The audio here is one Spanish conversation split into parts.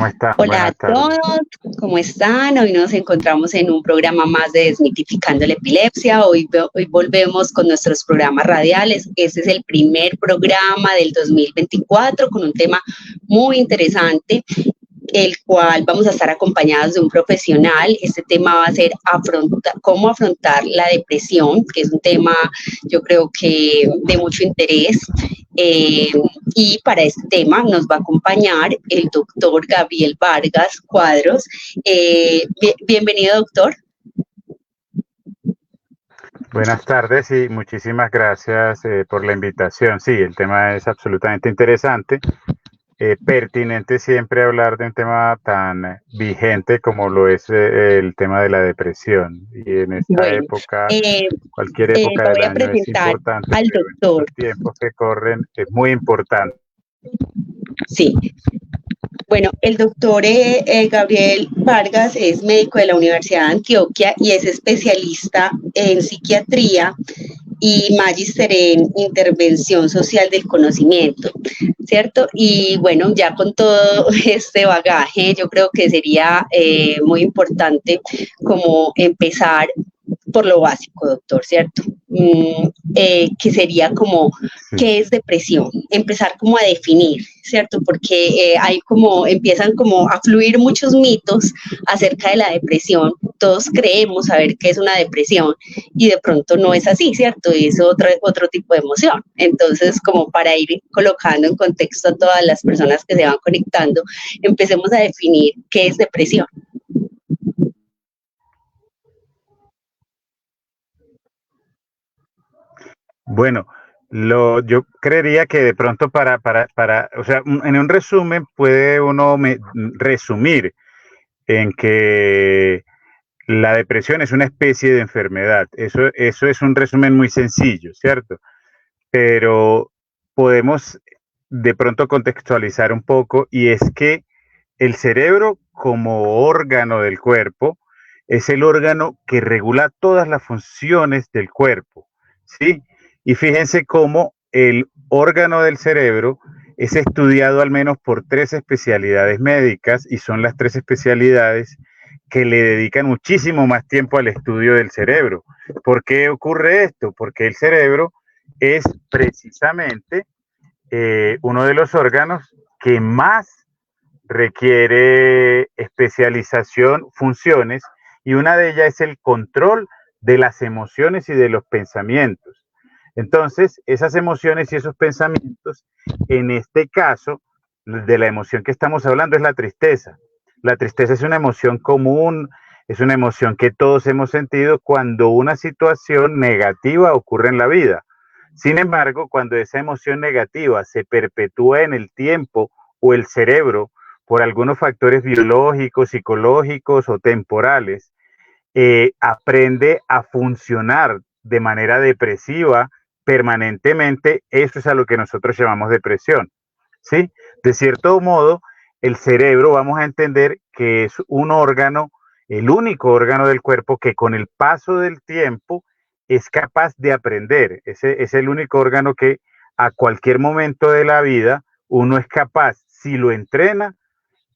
¿Cómo están? Hola a Buenas tardes. todos, ¿cómo están? Hoy nos encontramos en un programa más de Desmitificando la Epilepsia. Hoy volvemos con nuestros programas radiales. Este es el primer programa del 2024 con un tema muy interesante, el cual vamos a estar acompañados de un profesional. Este tema va a ser cómo afrontar la depresión, que es un tema yo creo que de mucho interés. Eh, y para este tema nos va a acompañar el doctor Gabriel Vargas Cuadros. Bienvenido, doctor. Buenas tardes y muchísimas gracias por la invitación. Sí, el tema es absolutamente interesante, pertinente siempre hablar de un tema tan vigente como lo es el tema de la depresión. Y en esta Bueno, época, eh, cualquier época del voy a año es presentar importante, al pero en doctor. estos tiempos que corren es muy importante. Sí, bueno, el doctor Gabriel Vargas es médico de la Universidad de Antioquia y es especialista en psiquiatría y magíster en intervención social del conocimiento, ¿cierto? Y bueno, ya con todo este bagaje, yo creo que sería muy importante como empezar por lo básico, doctor, ¿cierto? Que sería como, Sí. ¿qué es depresión? Empezar como a definir, ¿cierto? Porque hay como, empiezan como a fluir muchos mitos acerca de la depresión. Todos creemos saber qué es una depresión y de pronto no es así, ¿cierto? Es otro tipo de emoción. Entonces, como para ir colocando en contexto a todas las personas que se van conectando, empecemos a definir qué es depresión. Bueno, yo creería que de pronto o sea, en un resumen puede uno resumir en que la depresión es una especie de enfermedad. Eso es un resumen muy sencillo, ¿cierto? Pero podemos de pronto contextualizar un poco y es que el cerebro como órgano del cuerpo es el órgano que regula todas las funciones del cuerpo, ¿sí? Y fíjense cómo el órgano del cerebro es estudiado al menos por 3 especialidades médicas y son las 3 especialidades que le dedican muchísimo más tiempo al estudio del cerebro. ¿Por qué ocurre esto? Porque el cerebro es precisamente uno de los órganos que más requiere especialización, funciones, y una de ellas es el control de las emociones y de los pensamientos. Entonces, esas emociones y esos pensamientos, en este caso, de la emoción que estamos hablando es la tristeza. La tristeza es una emoción común, es una emoción que todos hemos sentido cuando una situación negativa ocurre en la vida. Sin embargo, cuando esa emoción negativa se perpetúa en el tiempo o el cerebro por algunos factores biológicos, psicológicos o temporales, aprende a funcionar de manera depresiva permanentemente. Eso es a lo que nosotros llamamos depresión, ¿sí? De cierto modo, el cerebro, vamos a entender que es un órgano, el único órgano del cuerpo que con el paso del tiempo es capaz de aprender. Ese es el único órgano que a cualquier momento de la vida uno es capaz, si lo entrena,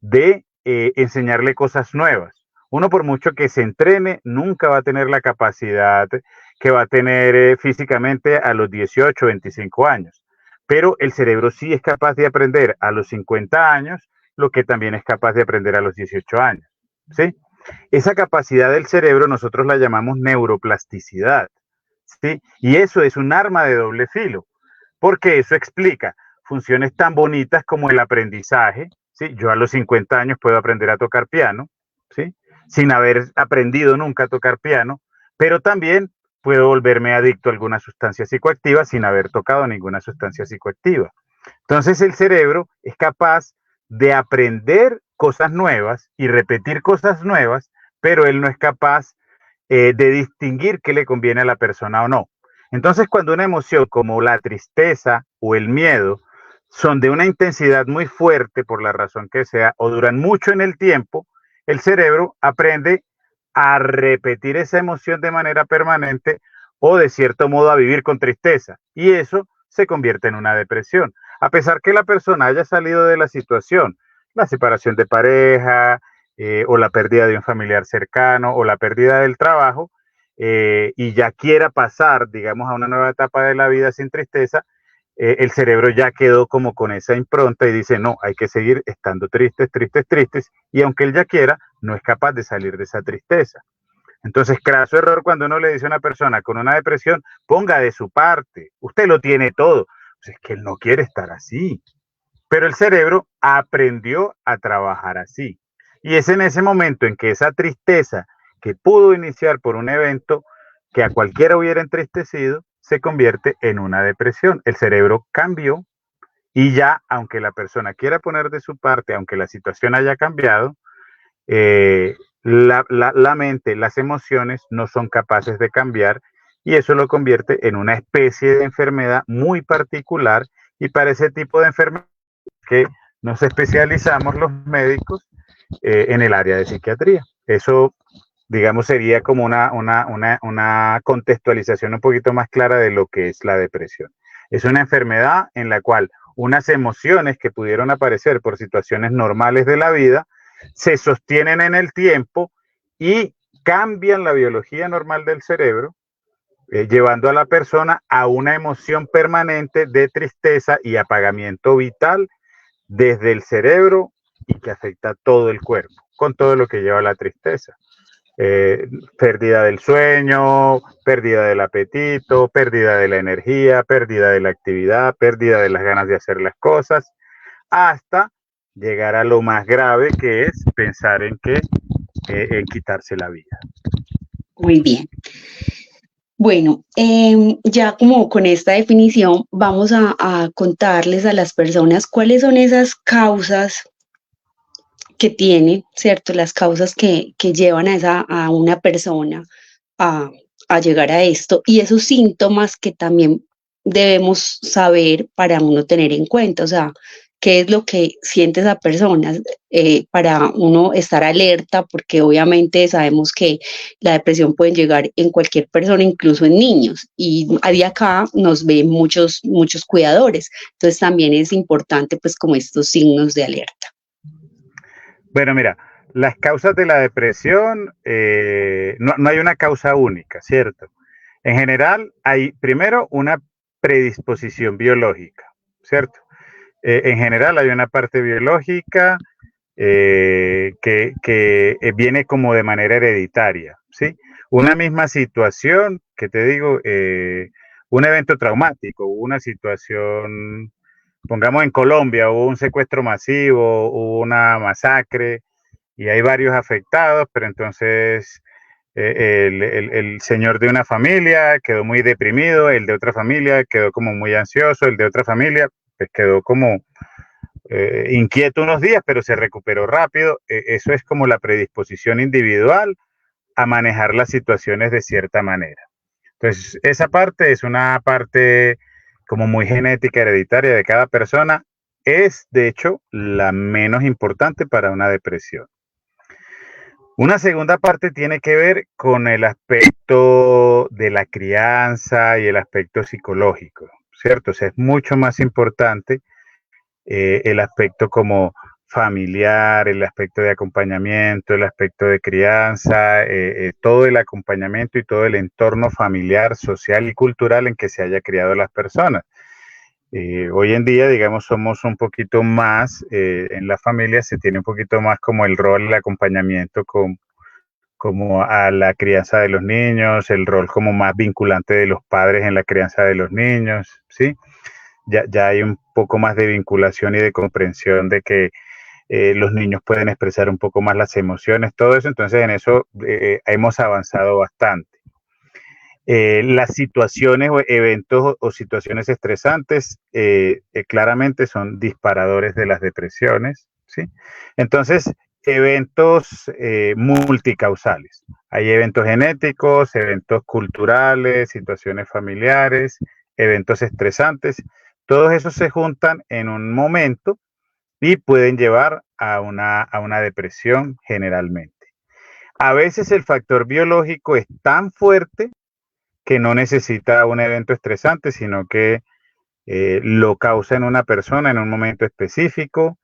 de enseñarle cosas nuevas. Uno, por mucho que se entrene, nunca va a tener la capacidad que va a tener físicamente a los 18 o 25 años. Pero el cerebro sí es capaz de aprender a los 50 años lo que también es capaz de aprender a los 18 años. ¿Sí? Esa capacidad del cerebro nosotros la llamamos neuroplasticidad. ¿Sí? Y eso es un arma de doble filo, porque eso explica funciones tan bonitas como el aprendizaje. ¿Sí? Yo a los 50 años puedo aprender a tocar piano, ¿sí? Sin haber aprendido nunca a tocar piano, pero también puedo volverme adicto a alguna sustancia psicoactiva sin haber tocado ninguna sustancia psicoactiva. Entonces el cerebro es capaz de aprender cosas nuevas y repetir cosas nuevas, pero él no es capaz de distinguir qué le conviene a la persona o no. Entonces, cuando una emoción como la tristeza o el miedo son de una intensidad muy fuerte por la razón que sea o duran mucho en el tiempo, el cerebro aprende a repetir esa emoción de manera permanente o de cierto modo a vivir con tristeza, y eso se convierte en una depresión. A pesar que la persona haya salido de la situación la separación de pareja, o la pérdida de un familiar cercano, o la pérdida del trabajo, y ya quiera pasar, digamos, a una nueva etapa de la vida sin tristeza, el cerebro ya quedó como con esa impronta y dice, no, hay que seguir estando tristes, tristes, tristes, y aunque él ya quiera, no es capaz de salir de esa tristeza. Entonces, craso error cuando uno le dice a una persona con una depresión, ponga de su parte, usted lo tiene todo. Pues es que él no quiere estar así, pero el cerebro aprendió a trabajar así. Y es en ese momento en que esa tristeza que pudo iniciar por un evento que a cualquiera hubiera entristecido, se convierte en una depresión. El cerebro cambió y ya, aunque la persona quiera poner de su parte, aunque la situación haya cambiado, la mente, las emociones no son capaces de cambiar y eso lo convierte en una especie de enfermedad muy particular y para ese tipo de enfermedad que nos especializamos los médicos en el área de psiquiatría. Eso, digamos, sería como una contextualización un poquito más clara de lo que es la depresión. Es una enfermedad en la cual unas emociones que pudieron aparecer por situaciones normales de la vida se sostienen en el tiempo y cambian la biología normal del cerebro, llevando a la persona a una emoción permanente de tristeza y apagamiento vital desde el cerebro y que afecta todo el cuerpo, con todo lo que lleva la tristeza. Pérdida del sueño, pérdida del apetito, pérdida de la energía, pérdida de la actividad, pérdida de las ganas de hacer las cosas, hasta llegar a lo más grave que es pensar en quitarse la vida. Muy bien. Bueno, ya como con esta definición vamos a contarles a las personas cuáles son esas causas que tiene, ¿cierto? Las causas que llevan a una persona a, a llegar a esto y esos síntomas que también debemos saber para uno tener en cuenta, o sea, qué es lo que siente esa persona para uno estar alerta, porque obviamente sabemos que la depresión puede llegar en cualquier persona, incluso en niños, y de acá nos ven muchos cuidadores, entonces también es importante pues como estos signos de alerta. Bueno, mira, las causas de la depresión, no hay una causa única, ¿cierto? En general, hay primero una predisposición biológica, ¿cierto? En general hay una parte biológica que viene como de manera hereditaria, ¿sí? Una misma situación, que te digo, un evento traumático, una situación, pongamos en Colombia, hubo un secuestro masivo, hubo una masacre y hay varios afectados, pero entonces el señor de una familia quedó muy deprimido, el de otra familia quedó como muy ansioso, el de otra familia pues quedó como inquieto unos días, pero se recuperó rápido. Eso es como la predisposición individual a manejar las situaciones de cierta manera. Entonces, esa parte es una parte como muy genética, hereditaria de cada persona. Es, de hecho, la menos importante para una depresión. Una segunda parte tiene que ver con el aspecto de la crianza y el aspecto psicológico, ¿cierto? O sea, es mucho más importante el aspecto como familiar, el aspecto de acompañamiento, el aspecto de crianza, todo el acompañamiento y todo el entorno familiar, social y cultural en que se haya criado las personas. Hoy en día, digamos, somos un poquito más, en la familia se tiene un poquito más como el rol, el acompañamiento como a la crianza de los niños, el rol como más vinculante de los padres en la crianza de los niños, ¿sí? Ya hay un poco más de vinculación y de comprensión de que los niños pueden expresar un poco más las emociones, todo eso, entonces en eso hemos avanzado bastante. Las situaciones o eventos o situaciones estresantes claramente son disparadores de las depresiones, ¿sí? Entonces, eventos multicausales. Hay eventos genéticos, eventos culturales, situaciones familiares, eventos estresantes. Todos esos se juntan en un momento y pueden llevar a una depresión generalmente. A veces el factor biológico es tan fuerte que no necesita un evento estresante, sino que lo causa en una persona en un momento específico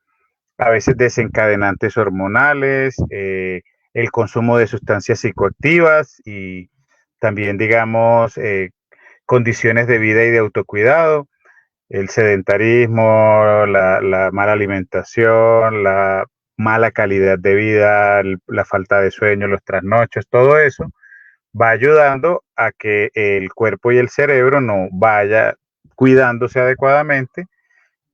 a veces desencadenantes hormonales, el consumo de sustancias psicoactivas y también, digamos, condiciones de vida y de autocuidado, el sedentarismo, la mala alimentación, la mala calidad de vida, la falta de sueño, los trasnochos, todo eso va ayudando a que el cuerpo y el cerebro no vaya cuidándose adecuadamente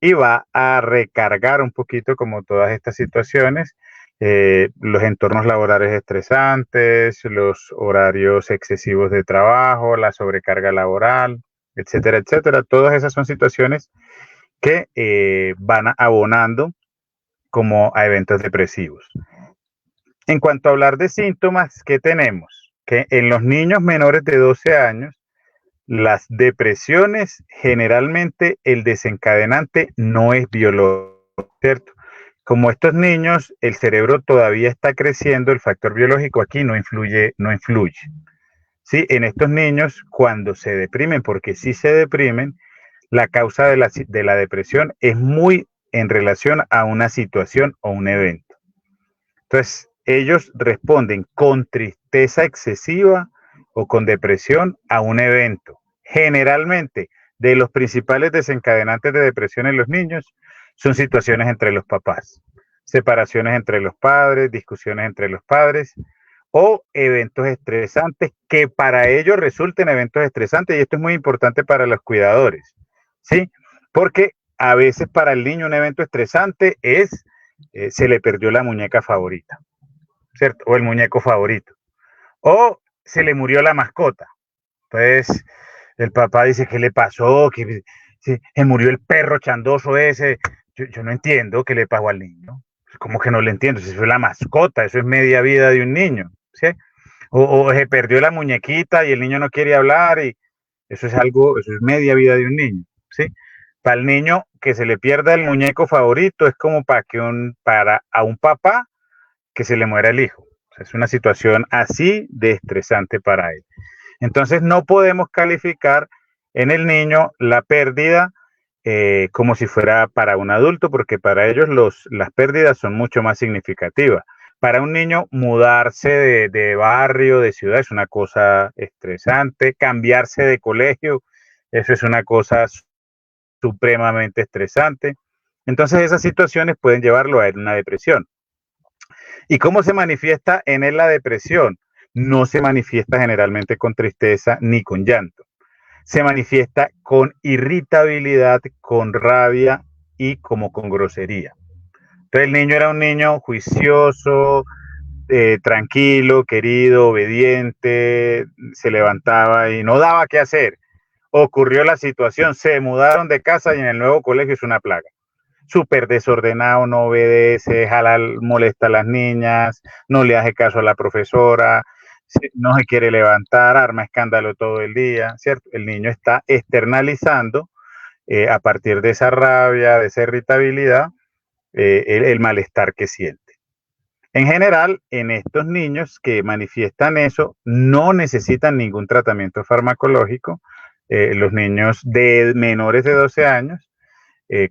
y va a recargar un poquito como todas estas situaciones, los entornos laborales estresantes, los horarios excesivos de trabajo, la sobrecarga laboral, etcétera, etcétera. Todas esas son situaciones que van abonando como a eventos depresivos. En cuanto a hablar de síntomas, ¿qué tenemos? Que en los niños menores de 12 años, las depresiones, generalmente el desencadenante no es biológico, ¿cierto? Como estos niños, el cerebro todavía está creciendo, el factor biológico aquí no influye. Sí, en estos niños, cuando se deprimen, porque si se deprimen, la causa de la depresión es muy en relación a una situación o un evento. Entonces, ellos responden con tristeza excesiva o con depresión a un evento. Generalmente, de los principales desencadenantes de depresión en los niños son situaciones entre los papás, separaciones entre los padres, discusiones entre los padres o eventos estresantes que para ellos resulten eventos estresantes. Y esto es muy importante para los cuidadores, ¿sí? Porque a veces para el niño un evento estresante es se le perdió la muñeca favorita, ¿cierto? O el muñeco favorito. O se le murió la mascota. Entonces, el papá dice, ¿qué le pasó? Que se murió el perro chandoso ese. Yo no entiendo qué le pasó al niño. ¿Cómo que no le entiendo? Si eso es la mascota, eso es media vida de un niño, ¿sí? O se perdió la muñequita y el niño no quiere hablar y eso es algo, eso es media vida de un niño, ¿sí? Para el niño que se le pierda el muñeco favorito es como para a un papá que se le muera el hijo. O sea, es una situación así de estresante para él. Entonces no podemos calificar en el niño la pérdida como si fuera para un adulto, porque para ellos las pérdidas son mucho más significativas. Para un niño mudarse de barrio, de ciudad, es una cosa estresante. Cambiarse de colegio, eso es una cosa supremamente estresante. Entonces esas situaciones pueden llevarlo a una depresión. ¿Y cómo se manifiesta en él la depresión? No se manifiesta generalmente con tristeza ni con llanto. Se manifiesta con irritabilidad, con rabia y como con grosería. Entonces el niño era un niño juicioso, tranquilo, querido, obediente, se levantaba y no daba qué hacer. Ocurrió la situación, se mudaron de casa y en el nuevo colegio es una plaga. Súper desordenado, no obedece, molesta a las niñas, no le hace caso a la profesora, no se quiere levantar, arma escándalo todo el día, ¿cierto? El niño está externalizando a partir de esa rabia, de esa irritabilidad, el malestar que siente. En general, en estos niños que manifiestan eso, no necesitan ningún tratamiento farmacológico. Los niños de menores de 12 años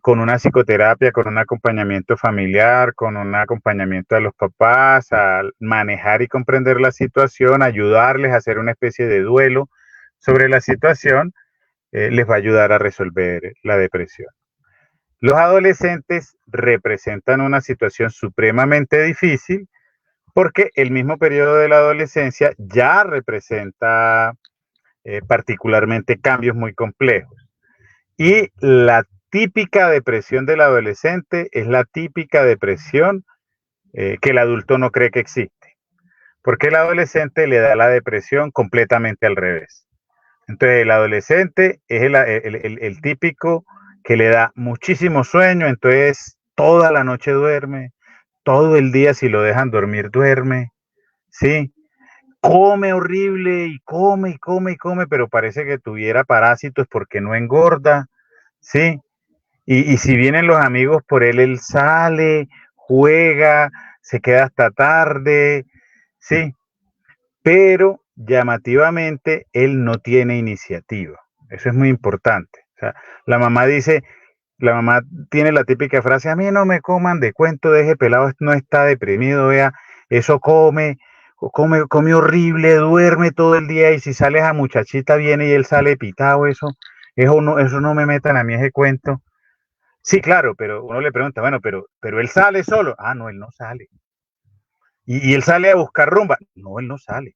con una psicoterapia, con un acompañamiento familiar, con un acompañamiento a los papás, a manejar y comprender la situación, ayudarles a hacer una especie de duelo sobre la situación, les va a ayudar a resolver la depresión. Los adolescentes representan una situación supremamente difícil porque el mismo periodo de la adolescencia ya representa particularmente cambios muy complejos. Y la típica depresión del adolescente es la típica depresión que el adulto no cree que existe, porque el adolescente le da la depresión completamente al revés. Entonces el adolescente es el típico que le da muchísimo sueño, entonces toda la noche duerme, todo el día si lo dejan dormir duerme, ¿sí? Come horrible y come y come y come, pero parece que tuviera parásitos porque no engorda, ¿sí? Y si vienen los amigos por él, él sale, juega, se queda hasta tarde, sí, pero llamativamente él no tiene iniciativa. Eso es muy importante. O sea, la mamá dice, la mamá tiene la típica frase, a mí no me coman de cuento, deje pelado, no está deprimido, vea, eso come horrible, duerme todo el día y si sale esa muchachita viene y él sale pitado, eso no me metan a mí ese cuento. Sí, claro, pero uno le pregunta, bueno, pero él sale solo. Ah, no, él no sale. Y él sale a buscar rumba. No, él no sale.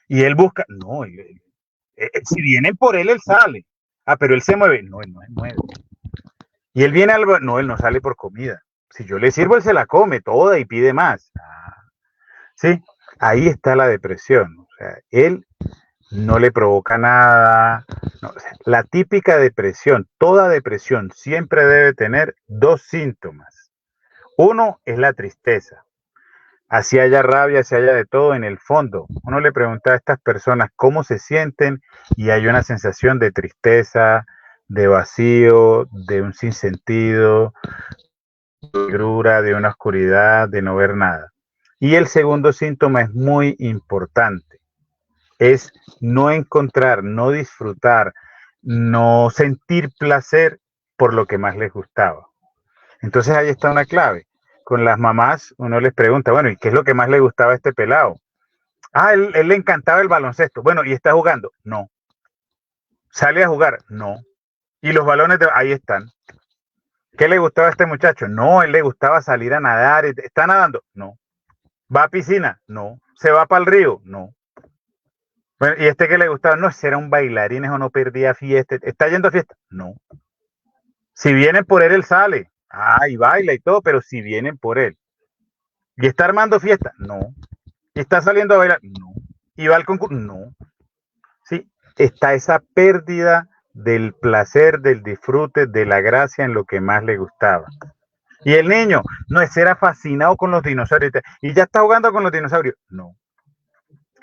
Y él busca, no, si vienen por él, él sale. Ah, pero él se mueve. No, él no se mueve. Y él viene algo, no, él no sale por comida. Si yo le sirvo, él se la come toda y pide más. Ah, sí, ahí está la depresión. O sea, él no le provoca nada. No, o sea, la típica depresión, toda depresión siempre debe tener dos síntomas. Uno es la tristeza. Así haya rabia, así haya de todo, en el fondo, uno le pregunta a estas personas cómo se sienten y hay una sensación de tristeza, de vacío, de un sinsentido, de negrura, de una oscuridad, de no ver nada. Y el segundo síntoma es muy importante, es no encontrar, no disfrutar, no sentir placer por lo que más les gustaba. Entonces ahí está una clave. Con las mamás uno les pregunta, bueno, ¿y qué es lo que más le gustaba a este pelado? Ah, él le encantaba el baloncesto. Bueno, ¿y está jugando? No. ¿Sale a jugar? No. ¿Y los balones ahí están? ¿Qué le gustaba a este muchacho? No, él le gustaba salir a nadar. ¿Está nadando? No. ¿Va a piscina? No. ¿Se va para el río? No. Bueno, ¿y este qué le gustaba? No, ese era un bailarín, eso no perdía fiesta. ¿Está yendo a fiesta? No. Si vienen por él, él sale. Ah, y baila y todo, pero si vienen por él. ¿Y está armando fiesta? No. ¿Y está saliendo a bailar? No. ¿Y va al concurso? No. Sí, está esa pérdida del placer, del disfrute, de la gracia en lo que más le gustaba. Y el niño, no, ese era fascinado con los dinosaurios. Y ya está jugando con los dinosaurios. No.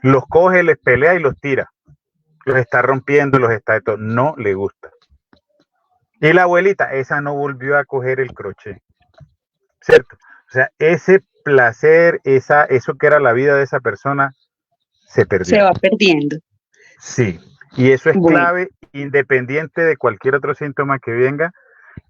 Los coge, les pelea y los tira. Los está rompiendo, los está de todo. No le gusta. Y la abuelita, esa no volvió a coger el crochet. ¿Cierto? O sea, ese placer, eso que era la vida de esa persona, se perdió. Se va perdiendo. Sí, y eso es Bueno, clave, independiente de cualquier otro síntoma que venga,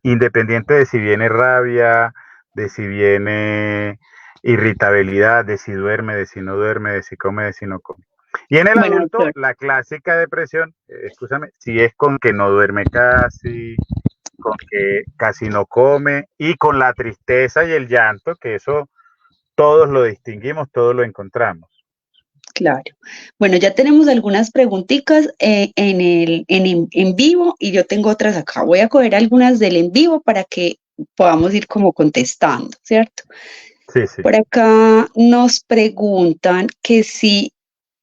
independiente de si viene rabia, de si viene irritabilidad, de si duerme, de si no duerme, de si come, de si no come. Y en el bueno, adulto, doctor. la clásica depresión, escúchame, si es con que no duerme casi, con que casi no come, y con la tristeza y el llanto, que eso todos lo distinguimos, todos lo encontramos. Claro. Bueno, ya tenemos algunas preguntitas en vivo y yo tengo otras acá. Voy a coger algunas del en vivo para que podamos ir como contestando, ¿cierto? Sí, sí. Por acá nos preguntan que si,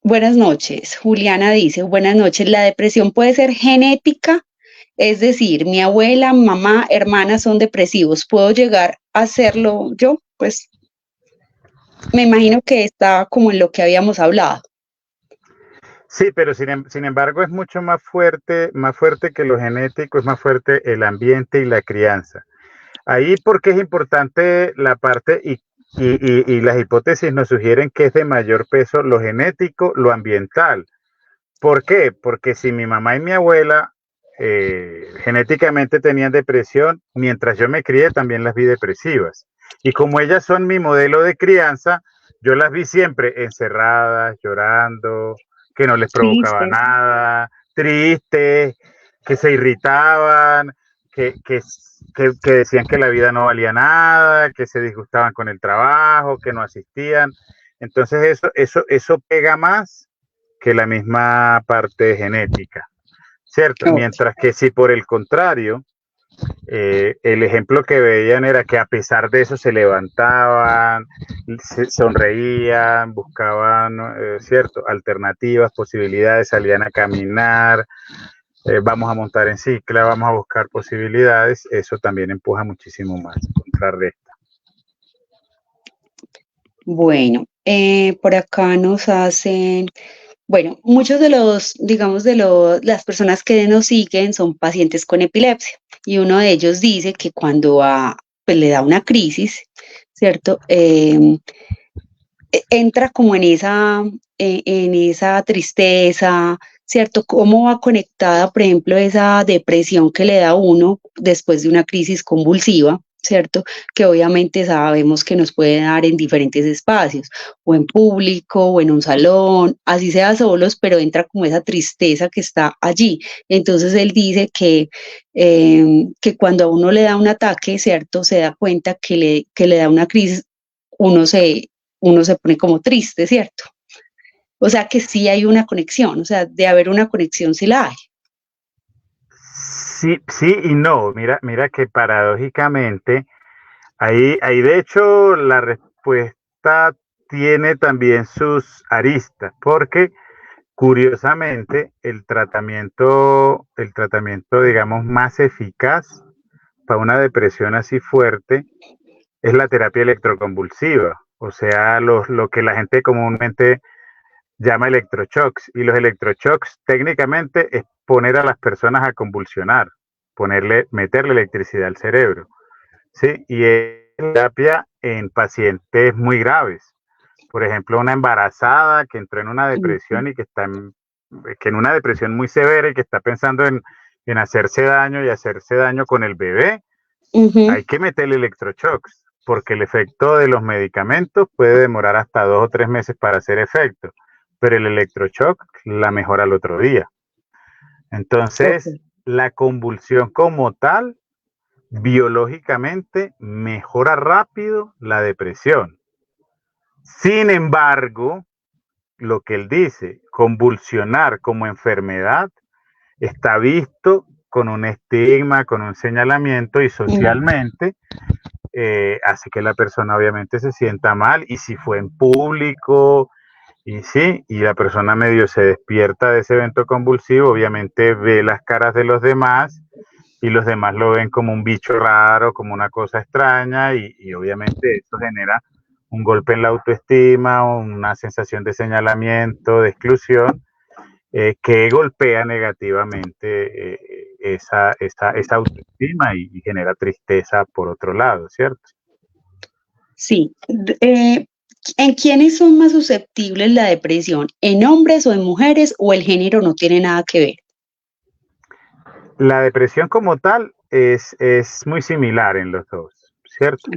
buenas noches, Juliana dice, buenas noches, ¿la depresión puede ser genética? Es decir, mi abuela, mamá, hermana son depresivos, ¿puedo llegar a hacerlo yo? Pues me imagino que está como en lo que habíamos hablado. Sí, pero sin embargo es mucho más fuerte que lo genético, es más fuerte el ambiente y la crianza. Ahí porque es importante la parte y las hipótesis nos sugieren que es de mayor peso lo genético, lo ambiental. ¿Por qué? Porque si mi mamá y mi abuela genéticamente tenían depresión, mientras yo me crié también las vi depresivas. Y como ellas son mi modelo de crianza, yo las vi siempre encerradas, llorando, que no les provocaba Triste. nada, tristes, que se irritaban, que decían que la vida no valía nada, que se disgustaban con el trabajo, que no asistían. Entonces eso pega más que la misma parte genética, ¿cierto? Oh, Mientras que si por el contrario, el ejemplo que veían era que a pesar de eso se levantaban, se sonreían, buscaban, ¿cierto? Alternativas, posibilidades, salían a caminar, vamos a montar en cicla, vamos a buscar posibilidades, eso también empuja muchísimo más, contrarresta. bueno, por acá nos hacen, bueno, muchos de los, digamos, las personas que nos siguen son pacientes con epilepsia y uno de ellos dice que cuando pues, le da una crisis, ¿cierto? entra como en esa tristeza, ¿cierto? ¿Cómo va conectada, por ejemplo, esa depresión que le da a uno después de una crisis convulsiva? ¿Cierto? Que obviamente sabemos que nos puede dar en diferentes espacios, o en público, o en un salón, así sea solos, pero entra como esa tristeza que está allí. Entonces él dice que cuando a uno le da un ataque, ¿cierto? Se da cuenta que le da una crisis, uno se, uno se pone como triste, ¿cierto? O sea que sí hay una conexión, o sea, de haber una conexión sí la hay. Sí, sí y no. Mira que paradójicamente, ahí de hecho la respuesta tiene también sus aristas, porque curiosamente el tratamiento, digamos, más eficaz para una depresión así fuerte es la terapia electroconvulsiva, o sea, lo que la gente comúnmente llama electroshocks. Y los electroshocks técnicamente es poner a las personas a convulsionar, meterle electricidad al cerebro, ¿sí? Y es terapia en pacientes muy graves. Por ejemplo, una embarazada que entró en una depresión y que en una depresión muy severa y que está pensando en hacerse daño y hacerse daño con el bebé, Uh -huh. hay que meterle electroshocks, porque el efecto de los medicamentos puede demorar hasta 2 o 3 meses para hacer efecto, pero el electroshock la mejora al otro día. Entonces, Okay. la convulsión como tal, biológicamente, mejora rápido la depresión. Sin embargo, lo que él dice, convulsionar como enfermedad, está visto con un estigma, con un señalamiento y socialmente hace que la persona obviamente se sienta mal y si fue en público y sí, y la persona medio se despierta de ese evento convulsivo, obviamente ve las caras de los demás y los demás lo ven como un bicho raro, como una cosa extraña y obviamente eso genera un golpe en la autoestima, una sensación de señalamiento, de exclusión, que golpea negativamente esa autoestima y genera tristeza por otro lado, ¿cierto? Sí. ¿En quiénes son más susceptibles la depresión? ¿En hombres o en mujeres o el género no tiene nada que ver? La depresión como tal es muy similar en los dos, ¿cierto?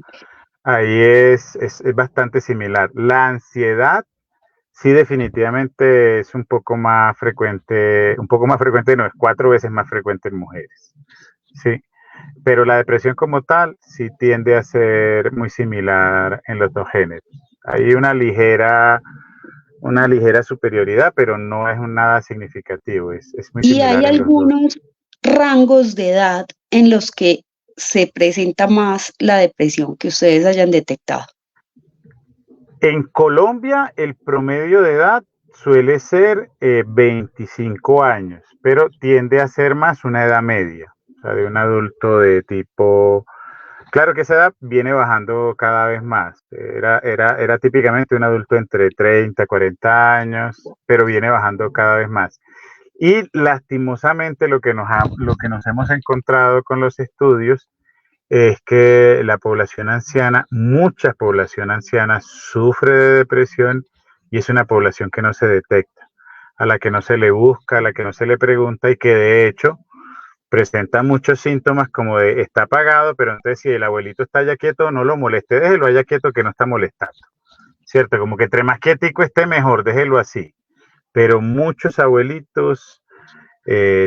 Ahí es bastante similar. La ansiedad, sí, definitivamente es un poco más frecuente, no, es 4 veces más frecuente en mujeres, sí. Pero la depresión como tal sí tiende a ser muy similar en los dos géneros. Hay una ligera superioridad, pero no es nada significativo, es muy ¿Y hay similar en los dos. algunos rangos de edad en los que se presenta más la depresión que ustedes hayan detectado? En Colombia el promedio de edad suele ser 25 años, pero tiende a ser más una edad media, o sea, de un adulto de tipo. Claro que esa edad viene bajando cada vez más. Era típicamente un adulto entre 30 y 40 años, pero viene bajando cada vez más. Y lastimosamente lo que nos hemos encontrado con los estudios es que la población anciana, mucha población anciana sufre de depresión y es una población que no se detecta, a la que no se le busca, a la que no se le pregunta y que de hecho presenta muchos síntomas como de está apagado, pero entonces si el abuelito está ya quieto, no lo moleste, déjelo allá quieto que no está molestando, ¿cierto? Como que entre más quietico esté mejor, déjelo así. Pero muchos abuelitos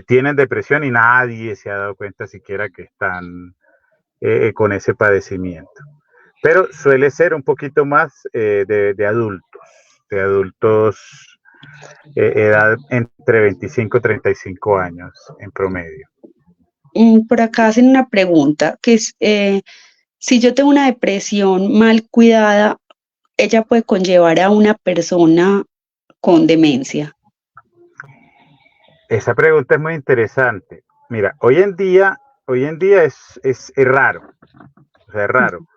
tienen depresión y nadie se ha dado cuenta siquiera que están con ese padecimiento. Pero suele ser un poquito más de adultos, edad entre 25 y 35 años en promedio. Por acá hacen una pregunta que es, si yo tengo una depresión mal cuidada, ella puede conllevar a una persona con demencia. Esa pregunta es muy interesante. Mira, hoy en día es raro, o sea, es raro.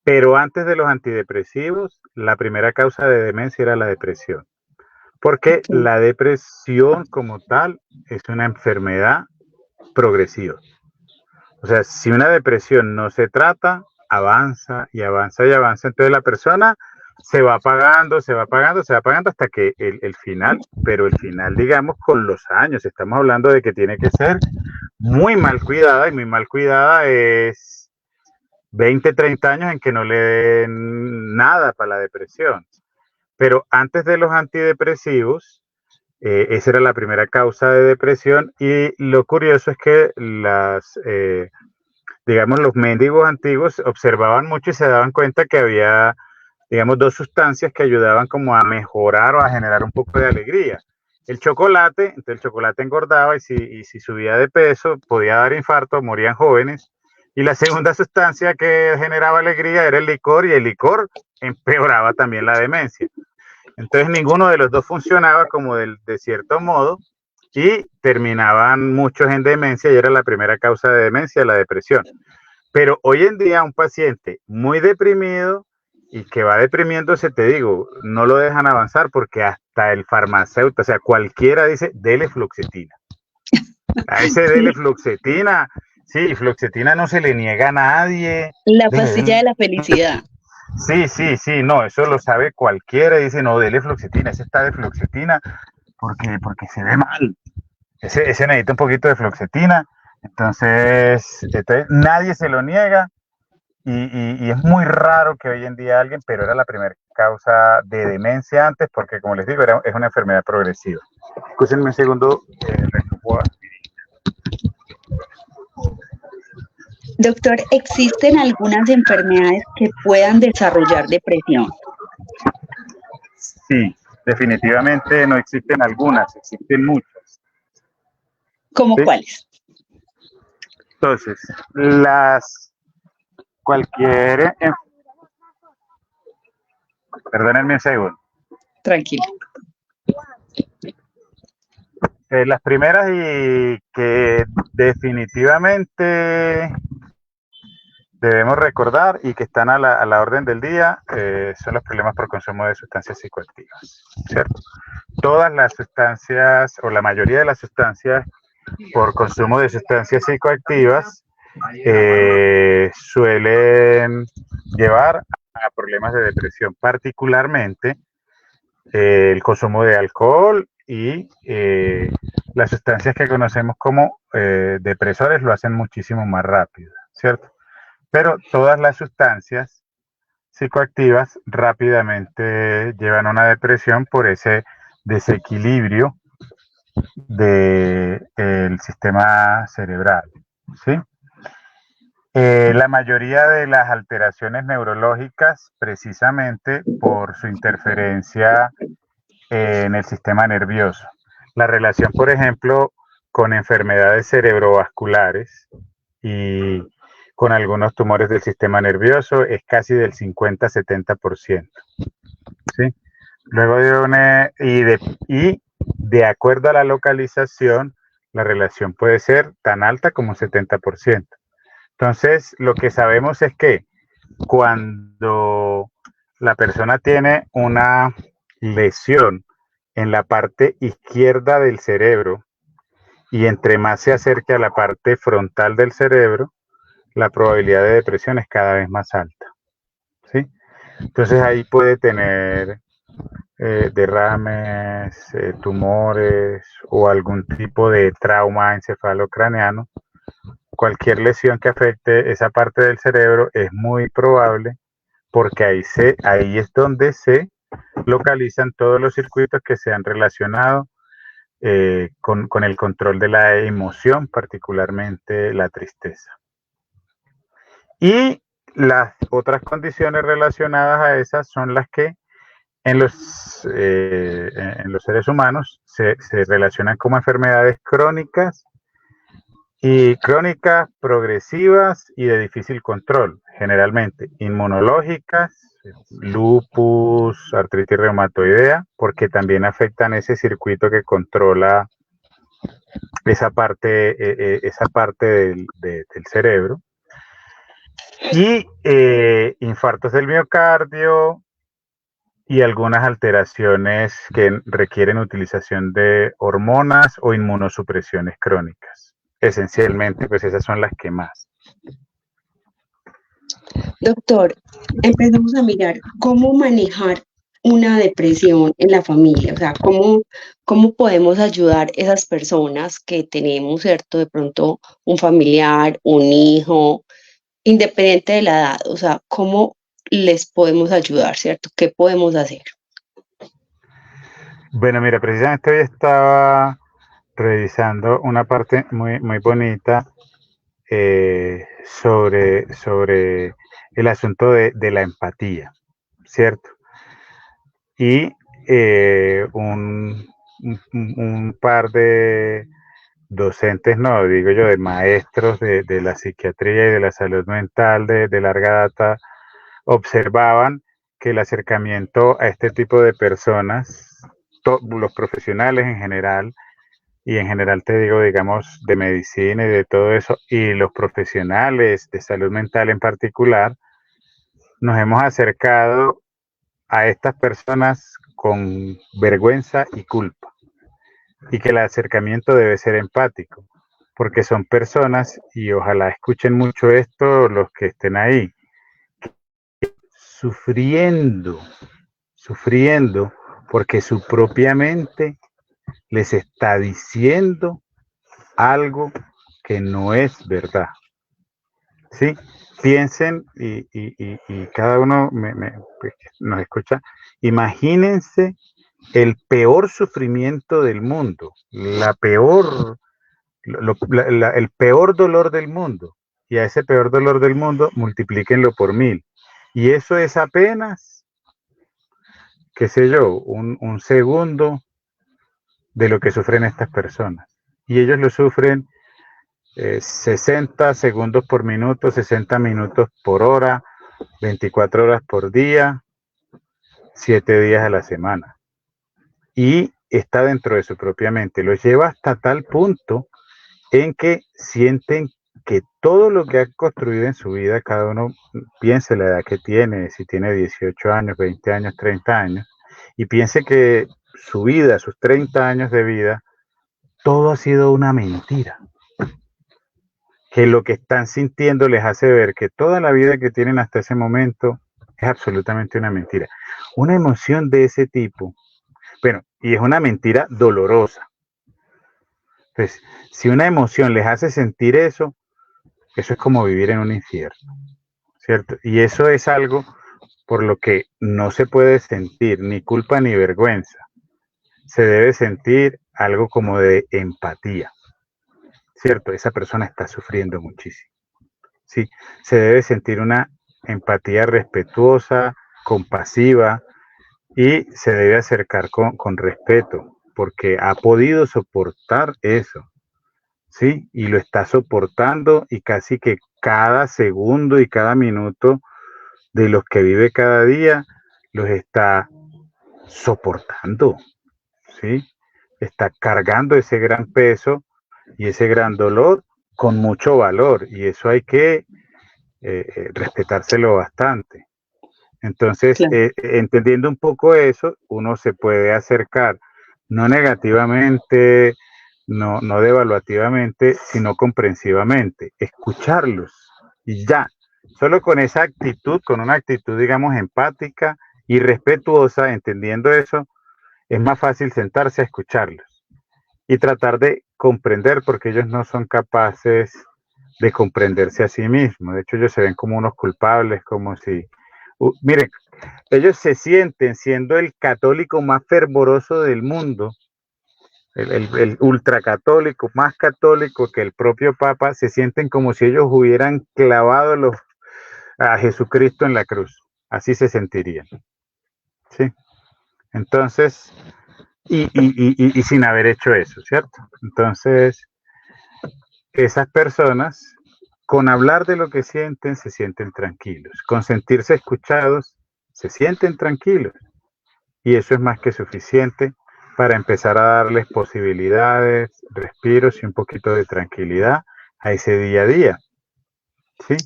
Pero antes de los antidepresivos, la primera causa de demencia era la depresión. Porque Okay. la depresión como tal es una enfermedad progresiva. O sea, si una depresión no se trata, avanza y avanza y avanza. Entonces la persona se va apagando, se va apagando, se va apagando hasta que el final, pero el final, digamos, con los años, estamos hablando de que tiene que ser muy mal cuidada, y muy mal cuidada es 20, 30 años en que no le den nada para la depresión. Pero antes de los antidepresivos, esa era la primera causa de depresión, y lo curioso es que digamos, los mendigos antiguos observaban mucho y se daban cuenta que había, digamos, dos sustancias que ayudaban como a mejorar o a generar un poco de alegría. El chocolate, entonces el chocolate engordaba, y si subía de peso podía dar infarto, morían jóvenes. Y la segunda sustancia que generaba alegría era el licor, y el licor empeoraba también la demencia. Entonces ninguno de los dos funcionaba como de cierto modo, y terminaban muchos en demencia, y era la primera causa de demencia, la depresión. Pero hoy en día un paciente muy deprimido y que va deprimiéndose, te digo, no lo dejan avanzar, porque hasta el farmacéutico, o sea, cualquiera dice, dele fluoxetina. A ese dele fluoxetina, sí, fluoxetina no se le niega a nadie. La pastilla de la felicidad. Sí, sí, sí, no, eso lo sabe cualquiera, y dice, no, dele fluoxetina, ese está de fluoxetina porque se ve mal. Ese necesita un poquito de fluoxetina. Entonces nadie se lo niega, y es muy raro que hoy en día alguien, pero era la primera causa de demencia antes, porque como les digo, es una enfermedad progresiva. Escúchenme un segundo. Doctor, ¿existen algunas enfermedades que puedan desarrollar depresión? Sí, definitivamente no existen algunas, existen muchas. ¿Cómo ¿Sí? cuáles? Entonces, cualquier, perdónenme un segundo. Tranquilo. Las primeras, y que definitivamente debemos recordar y que están a la orden del día, son los problemas por consumo de sustancias psicoactivas, ¿cierto? Todas las sustancias, o la mayoría de las sustancias por consumo de sustancias psicoactivas, suelen llevar a problemas de depresión, particularmente el consumo de alcohol y las sustancias que conocemos como depresores lo hacen muchísimo más rápido, ¿cierto? Pero todas las sustancias psicoactivas rápidamente llevan a una depresión por ese desequilibrio del sistema cerebral, ¿sí? La mayoría de las alteraciones neurológicas, precisamente por su interferencia en el sistema nervioso. La relación, por ejemplo, con enfermedades cerebrovasculares y con algunos tumores del sistema nervioso es casi del 50-70%. ¿Sí? Luego de acuerdo a la localización, la relación puede ser tan alta como 70%. Entonces, lo que sabemos es que cuando la persona tiene una lesión en la parte izquierda del cerebro, y entre más se acerque a la parte frontal del cerebro, la probabilidad de depresión es cada vez más alta, ¿sí? Entonces ahí puede tener derrames, tumores o algún tipo de trauma encefalocraneano. Cualquier lesión que afecte esa parte del cerebro es muy probable, porque ahí es donde se localizan todos los circuitos que se han relacionado con el control de la emoción, particularmente la tristeza. Y las otras condiciones relacionadas a esas son las que en los seres humanos se relacionan como enfermedades crónicas, progresivas y de difícil control, generalmente inmunológicas, lupus, artritis reumatoidea, porque también afectan ese circuito que controla esa parte del cerebro, y infartos del miocardio y algunas alteraciones que requieren utilización de hormonas o inmunosupresiones crónicas. Esencialmente, pues esas son las que más. Doctor, empezamos a mirar cómo manejar una depresión en la familia, o sea, cómo podemos ayudar a esas personas que tenemos, ¿cierto? De pronto un familiar, un hijo, independiente de la edad, o sea, cómo les podemos ayudar, ¿cierto? ¿Qué podemos hacer? Bueno, mira, precisamente hoy estaba revisando una parte muy, muy bonita sobre el asunto de la empatía, ¿cierto? Y un par de docentes, no, digo yo, de maestros de la psiquiatría y de la salud mental de larga data, observaban que el acercamiento a este tipo de personas, los profesionales en general, y en general te digo, digamos, de medicina y de todo eso, y los profesionales de salud mental en particular, nos hemos acercado a estas personas con vergüenza y culpa, y que el acercamiento debe ser empático, porque son personas, y ojalá escuchen mucho esto los que estén ahí, sufriendo, sufriendo, porque su propia mente les está diciendo algo que no es verdad. ¿Sí? Piensen y cada uno pues, nos escucha, imagínense el peor sufrimiento del mundo, el peor dolor del mundo, y a ese peor dolor del mundo multiplíquenlo por 1000. Y eso es apenas, qué sé yo, un segundo de lo que sufren estas personas. Y ellos lo sufren 60 segundos por minuto, 60 minutos por hora, 24 horas por día, 7 días a la semana. Y está dentro de su propia mente. Lo lleva hasta tal punto en que sienten que todo lo que ha construido en su vida, cada uno piense la edad que tiene, si tiene 18 años, 20 años, 30 años, y piense que su vida, sus 30 años de vida, todo ha sido una mentira. Que lo que están sintiendo les hace ver que toda la vida que tienen hasta ese momento es absolutamente una mentira. Una emoción de ese tipo, bueno, y es una mentira dolorosa. Entonces, si una emoción les hace sentir eso, eso es como vivir en un infierno, ¿cierto? Y eso es algo por lo que no se puede sentir ni culpa ni vergüenza. Se debe sentir algo como de empatía, ¿cierto? Esa persona está sufriendo muchísimo. Sí, se debe sentir una empatía respetuosa, compasiva y se debe acercar con respeto porque ha podido soportar eso, ¿sí? Y lo está soportando y casi que cada segundo y cada minuto de los que vive cada día los está soportando, ¿sí? Está cargando ese gran peso y ese gran dolor con mucho valor y eso hay que respetárselo bastante. Entonces, Claro. entendiendo un poco eso, uno se puede acercar, no negativamente, no devaluativamente, sino comprensivamente, escucharlos y ya. Solo con esa actitud, con una actitud, digamos, empática y respetuosa, entendiendo eso, es más fácil sentarse a escucharlos y tratar de comprender porque ellos no son capaces de comprenderse a sí mismos. De hecho, ellos se ven como unos culpables, como si... miren, ellos se sienten siendo el católico más fervoroso del mundo, el ultracatólico, más católico que el propio Papa, se sienten como si ellos hubieran clavado a Jesucristo en la cruz. Así se sentirían. ¿Sí? Entonces, y sin haber hecho eso, ¿cierto? Entonces, esas personas, con hablar de lo que sienten, se sienten tranquilos. Con sentirse escuchados, se sienten tranquilos. Y eso es más que suficiente para empezar a darles posibilidades, respiros y un poquito de tranquilidad a ese día a día. ¿Sí?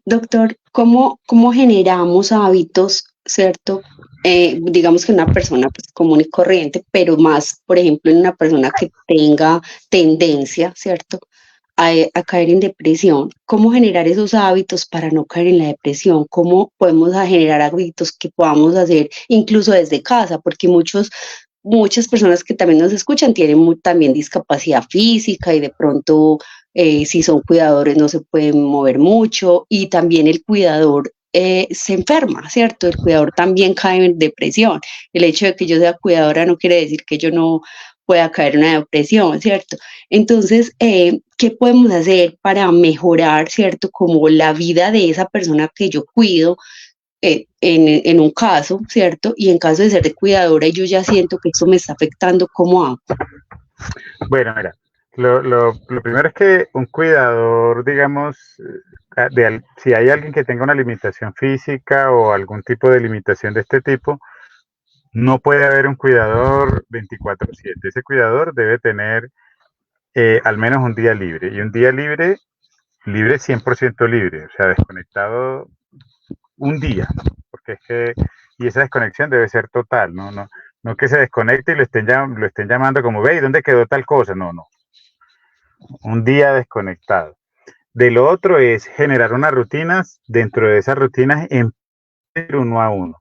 Doctor, ¿cómo generamos hábitos, cierto? Digamos que una persona pues, común y corriente, pero más, por ejemplo, en una persona que tenga tendencia, ¿cierto? a caer en depresión, ¿cómo generar esos hábitos para no caer en la depresión? ¿Cómo podemos generar hábitos que podamos hacer incluso desde casa? Porque muchas personas que también nos escuchan tienen también discapacidad física y de pronto si son cuidadores no se pueden mover mucho y también el cuidador se enferma, ¿cierto? El cuidador también cae en depresión. El hecho de que yo sea cuidadora no quiere decir que yo no pueda caer en una depresión, ¿cierto? Entonces, ¿qué podemos hacer para mejorar, ¿cierto? Como la vida de esa persona que yo cuido en un caso, ¿cierto? Y en caso de ser de cuidadora y yo ya siento que esto me está afectando, ¿cómo hago? Bueno, mira, lo primero es que un cuidador, digamos, si hay alguien que tenga una limitación física o algún tipo de limitación de este tipo, no puede haber un cuidador 24/7. Ese cuidador debe tener al menos un día libre. Y un día libre, 100% libre, o sea, desconectado un día. Porque es que, y esa desconexión debe ser total, no que se desconecte y lo estén llamando como, ve, ¿y dónde quedó tal cosa? No. Un día desconectado. De lo otro es generar unas rutinas, dentro de esas rutinas, en uno a uno.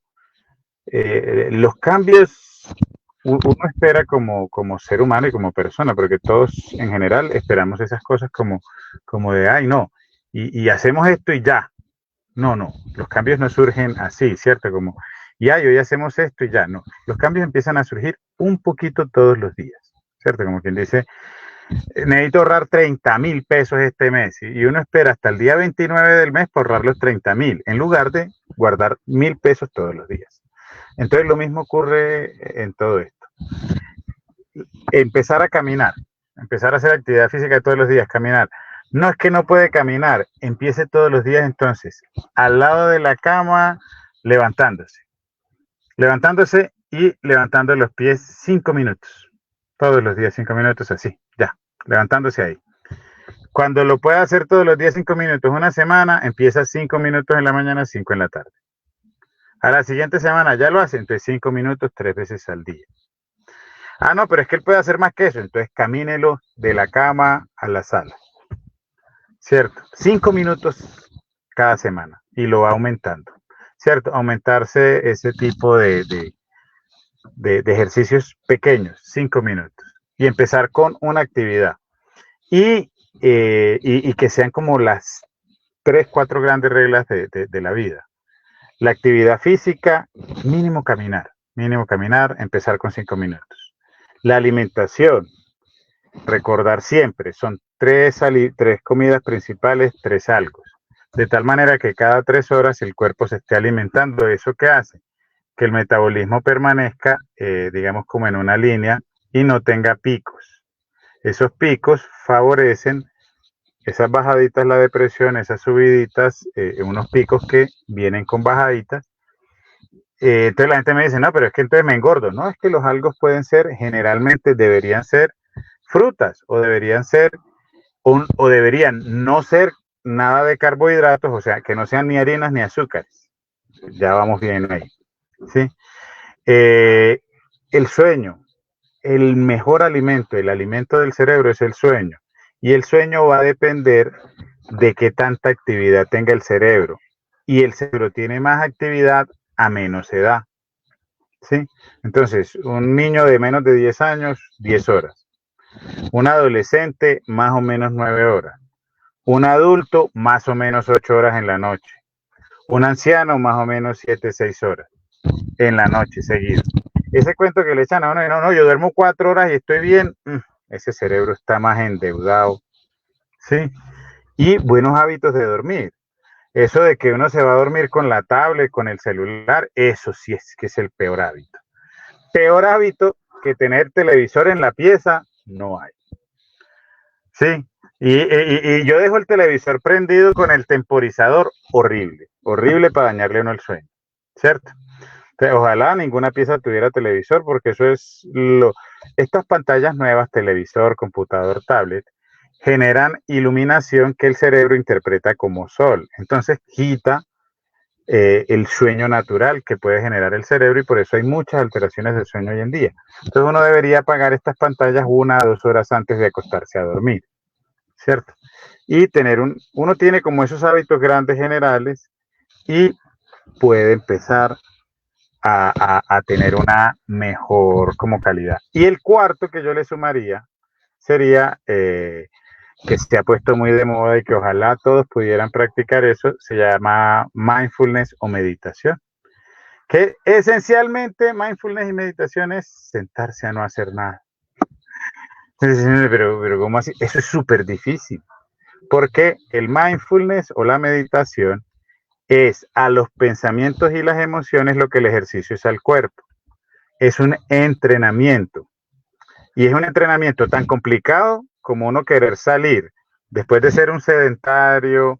Los cambios uno espera como ser humano y como persona, porque todos en general esperamos esas cosas como de, ay, no, y hacemos esto y ya. No, los cambios no surgen así, ¿cierto? Como, y ay, hoy hacemos esto y ya, no. Los cambios empiezan a surgir un poquito todos los días, ¿cierto? Como quien dice, necesito ahorrar 30,000 pesos este mes, y uno espera hasta el día 29 del mes por ahorrar los 30,000, en lugar de guardar 1,000 pesos todos los días. Entonces lo mismo ocurre en todo esto. Empezar a caminar, empezar a hacer actividad física todos los días, caminar. No es que no puede caminar, empiece todos los días entonces, al lado de la cama, levantándose y levantando los pies 5 minutos. Todos los días 5 minutos así, ya, levantándose ahí. Cuando lo pueda hacer todos los días 5 minutos, una semana, empieza 5 minutos en la mañana, 5 en la tarde. A la siguiente semana ya lo hace, entonces 5 minutos 3 veces al día. Ah, no, pero es que él puede hacer más que eso, entonces camínelo de la cama a la sala. ¿Cierto? 5 minutos cada semana y lo va aumentando. ¿Cierto? Aumentarse ese tipo de ejercicios pequeños, 5 minutos. Y empezar con una actividad. Y que sean como las 3, 4 grandes reglas de la vida. La actividad física, mínimo caminar, empezar con 5 minutos. La alimentación, recordar siempre, son 3 comidas principales, 3 algo. De tal manera que cada 3 horas el cuerpo se esté alimentando. ¿Eso qué hace? Que el metabolismo permanezca, digamos, como en una línea y no tenga picos. Esos picos favorecen esas bajaditas, la depresión, esas subiditas, unos picos que vienen con bajaditas. Entonces la gente me dice, no, pero es que entonces me engordo. No, es que los algos pueden ser, generalmente deberían ser frutas o deberían ser, o deberían no ser nada de carbohidratos, o sea, que no sean ni harinas ni azúcares. Ya vamos bien ahí. ¿Sí? El sueño, el mejor alimento, el alimento del cerebro es el sueño. Y el sueño va a depender de qué tanta actividad tenga el cerebro. Y el cerebro tiene más actividad a menos edad. ¿Sí? Entonces, un niño de menos de 10 años, 10 horas. Un adolescente, más o menos 9 horas. Un adulto, más o menos 8 horas en la noche. Un anciano, más o menos 7, 6 horas en la noche seguido. Ese cuento que le echan a uno, no, yo duermo 4 horas y estoy bien, ese cerebro está más endeudado. ¿Sí? Y buenos hábitos de dormir. Eso de que uno se va a dormir con la tablet, con el celular, eso sí es que es el peor hábito. Peor hábito que tener televisor en la pieza, no hay. Sí, y yo dejo el televisor prendido con el temporizador, horrible para dañarle a uno el sueño, ¿cierto? Entonces, ojalá ninguna pieza tuviera televisor, porque eso es estas pantallas nuevas, televisor, computador, tablet, generan iluminación que el cerebro interpreta como sol. Entonces quita el sueño natural que puede generar el cerebro, y por eso hay muchas alteraciones del sueño hoy en día. Entonces uno debería apagar estas pantallas 1 a 2 horas antes de acostarse a dormir. ¿cierto? Y uno tiene como esos hábitos grandes generales y puede empezar a tener una mejor como calidad. Y el cuarto que yo le sumaría sería, que se ha puesto muy de moda y que ojalá todos pudieran practicar eso, se llama mindfulness o meditación. Que esencialmente mindfulness y meditación es sentarse a no hacer nada. Pero ¿cómo así? Eso es súper difícil, porque el mindfulness o la meditación es a los pensamientos y las emociones lo que el ejercicio es al cuerpo. Es un entrenamiento. Y es un entrenamiento tan complicado como uno querer salir, después de ser un sedentario,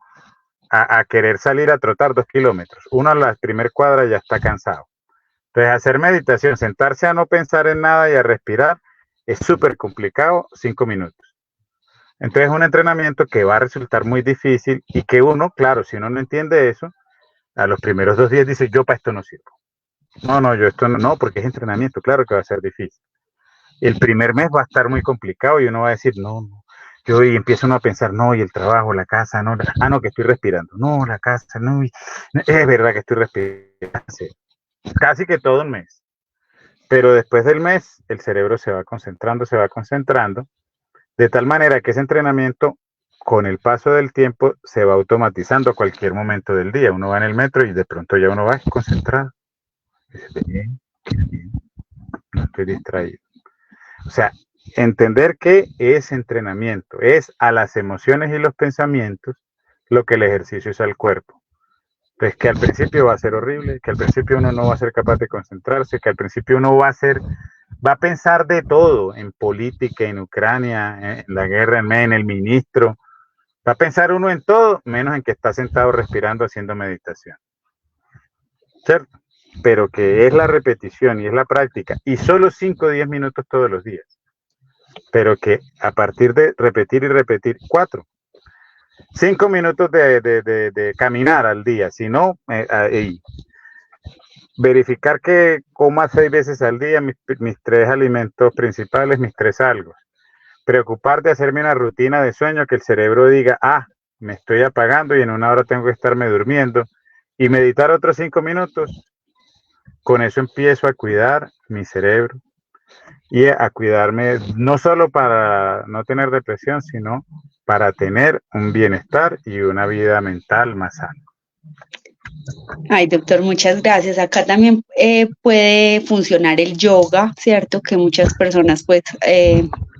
a querer salir a trotar 2 kilómetros. Uno a la primera cuadra ya está cansado. Entonces, hacer meditación, sentarse a no pensar en nada y a respirar, es súper complicado, 5 minutos. Entonces, es un entrenamiento que va a resultar muy difícil y que uno, claro, si uno no entiende eso, a los primeros 2 días dice, yo para esto no sirvo. No, yo esto no, porque es entrenamiento, claro que va a ser difícil. El primer mes va a estar muy complicado y uno va a decir, no, yo y empieza uno a pensar, no, y el trabajo, la casa, no, no, que estoy respirando, no, la casa, no, es verdad que estoy respirando, casi que todo un mes. Pero después del mes, el cerebro se va concentrando, de tal manera que ese entrenamiento, con el paso del tiempo, se va automatizando a cualquier momento del día. Uno va en el metro y de pronto ya uno va concentrado. Dice, bien, no estoy distraído. O sea, entender que es entrenamiento, es a las emociones y los pensamientos lo que el ejercicio es al cuerpo. Entonces, que al principio va a ser horrible, que al principio uno no va a ser capaz de concentrarse, que al principio uno va a pensar de todo, en política, en Ucrania, en la guerra, en el ministro, va a pensar uno en todo, menos en que está sentado respirando haciendo meditación. ¿Cierto? Pero que es la repetición y es la práctica, y solo 5 o 10 minutos todos los días. Pero que a partir de repetir y repetir, 5 minutos de caminar al día, si no, verificar que coma 6 veces al día mis 3 alimentos principales, mis 3 algo. Preocupar de hacerme una rutina de sueño, que el cerebro diga, me estoy apagando y en 1 hora tengo que estarme durmiendo, y meditar otros 5 minutos. Con eso empiezo a cuidar mi cerebro y a cuidarme no solo para no tener depresión, sino para tener un bienestar y una vida mental más sana. Ay, doctor, muchas gracias. Acá también puede funcionar el yoga, ¿cierto? Que muchas personas, pues,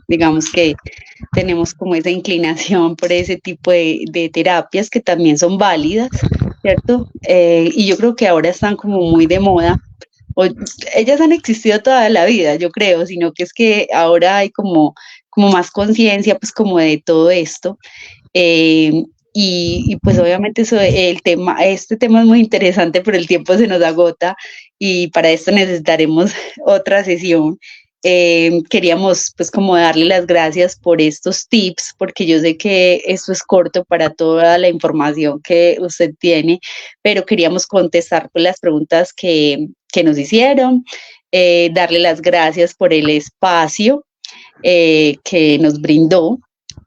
digamos que tenemos como esa inclinación por ese tipo de terapias que también son válidas, ¿cierto? Y yo creo que ahora están como muy de moda. Ellas han existido toda la vida, yo creo, sino que es que ahora hay como más conciencia, pues, como de todo esto. Y pues obviamente este tema es muy interesante, pero el tiempo se nos agota y para esto necesitaremos otra sesión. Queríamos pues como darle las gracias por estos tips, porque yo sé que esto es corto para toda la información que usted tiene, pero queríamos contestar pues, las preguntas que nos hicieron, darle las gracias por el espacio que nos brindó.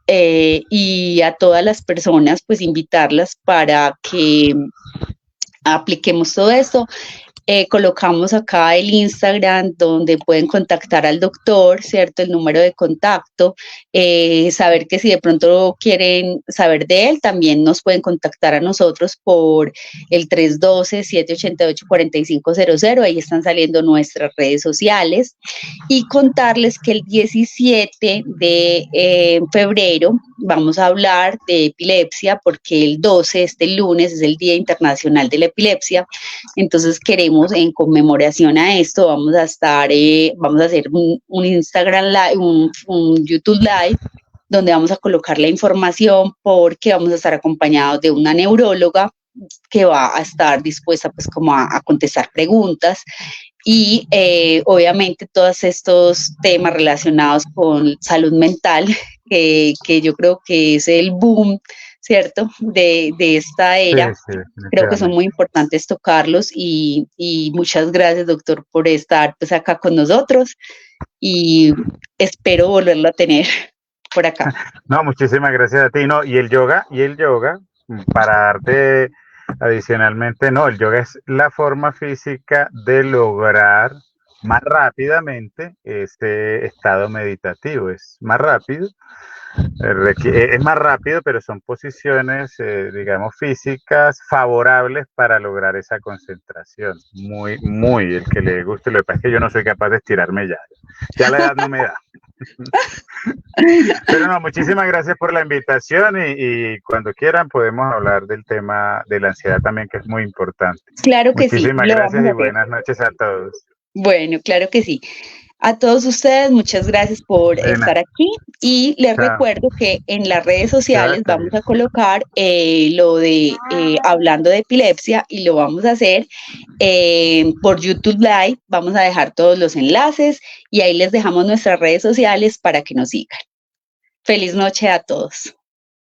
Y a todas las personas, pues invitarlas para que apliquemos todo esto. Colocamos acá el Instagram donde pueden contactar al doctor, ¿cierto? El número de contacto, saber que si de pronto quieren saber de él, también nos pueden contactar a nosotros por el 312-788-4500, ahí están saliendo nuestras redes sociales, y contarles que el 17 de febrero vamos a hablar de epilepsia, porque el 12, este lunes, es el Día Internacional de la Epilepsia. Entonces queremos, en conmemoración a esto, vamos a hacer un Instagram Live, un YouTube Live, donde vamos a colocar la información, porque vamos a estar acompañados de una neuróloga que va a estar dispuesta pues como a contestar preguntas, y obviamente todos estos temas relacionados con salud mental, que yo creo que es el boom, ¿cierto?, de esta era. Sí, creo que son muy importantes tocarlos, y muchas gracias, doctor, por estar pues acá con nosotros, y espero volverlo a tener. por acá. No, muchísimas gracias a ti. No, y el yoga, para darte adicionalmente, no, el yoga es la forma física de lograr más rápidamente ese estado meditativo. Es más rápido, es más rápido, pero son posiciones, digamos, físicas favorables para lograr esa concentración. Muy, muy, el que le guste. Lo que pasa es que yo no soy capaz de estirarme ya. Ya la edad no me da. Pero no, muchísimas gracias por la invitación y cuando quieran podemos hablar del tema de la ansiedad también, que es muy importante. Claro que sí, Muchísimas lo gracias vamos a y hacer. buenas noches a todos. Bueno, claro que sí. A todos ustedes, muchas gracias por estar aquí y les recuerdo que en las redes sociales vamos a colocar lo de hablando de epilepsia y lo vamos a hacer por YouTube Live. Vamos a dejar todos los enlaces y ahí les dejamos nuestras redes sociales para que nos sigan. Feliz noche a todos.